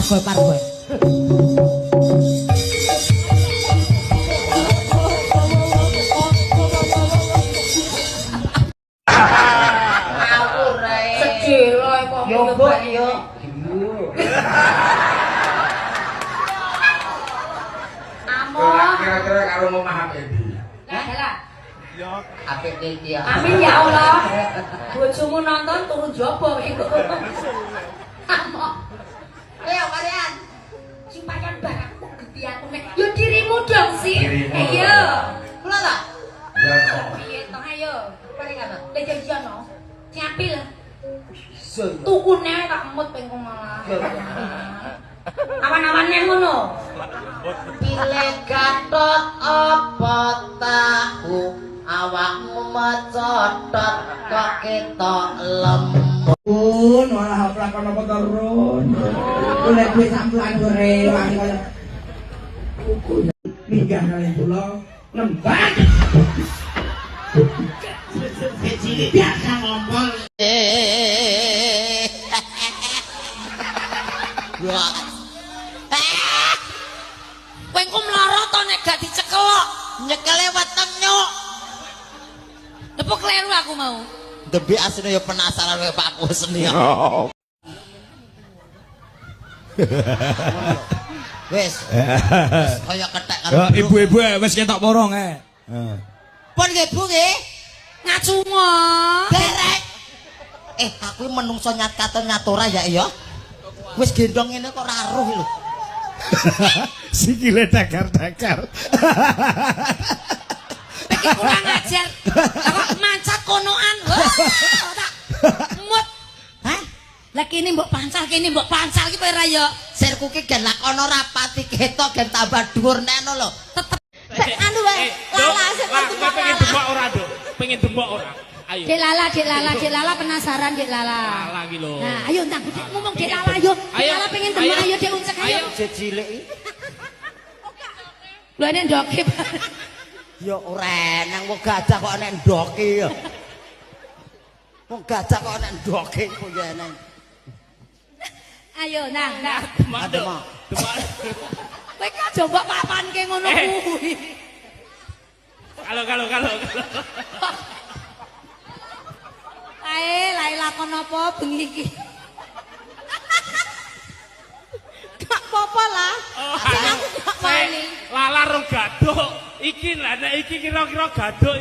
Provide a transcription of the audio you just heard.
Parboy. Yo mbok yo. Kira-kira karo memaham ini. Yo apik iki ya. Amin ya Allah. Bojomu nonton turu jopo iku. Ayo kalian. Sing pacan barang kok gede aku nek. Yo dirimu dong sih. Ayo. Kula ta? Ya kok. Piye to ayo. Paling apa? Lek janjiano. Nyapil. Tukune tak emut pengko malah. Awan-awan nang ngono. Pilih gatot apa tahu awakmu mecotot kok ketok lembut. Malah pelakon apa turun. Golek duit sampelan gore wangi kaya kuku. Minggah kali kula nembang. Kecil biasa ngomong. Ya. Kowe engko mloro to nek gak dicekel kok. Nyekele weteng nyuk. Lepo kleru aku mau. Debi asine ya penasaran kaya Pak Kusni ya. Wis. Kaya kethek karo. Ya ibu-ibu wis ketok porong Pun nggih Bu nggih. Ngacungo. Derek. Aku menungso nyat katon nyatura ya iya. Wis gendong ngene kok ora aruh lho. Sikile dakar-dakar. Iki kurang ajar. Kok mancat konoan. Mut. Hah? Lah kene mbok pancal ki kowe ra yo. Sirku ki gen lakono rapati ketok gen tambah dhuwur neno lho. Tetep anu wae. Lala sik pengen demok ora, Duk? Pengen demok ora? Ayo. Dek Lala penasaran Dek Lala. Lala iki lho. Nah, ayo ndang Dek ngomong Dek Lala ayo. Dek Lala pengen temen ayo Dek uncek ayo. Cilik iki. Lho nek ndoke. Ya ora eneng wong gajah kok nek ndoke ya. Wong gajah kok nek ndoke kok ya eneng. Ayo nang. Demak. Kowe kok coba papanke ngono kuwi. Kalau. Lae lakon apa bengi iki? Gak apa-apa lah. Lala ro gaduk. Iki lah nek iki kira-kira gaduk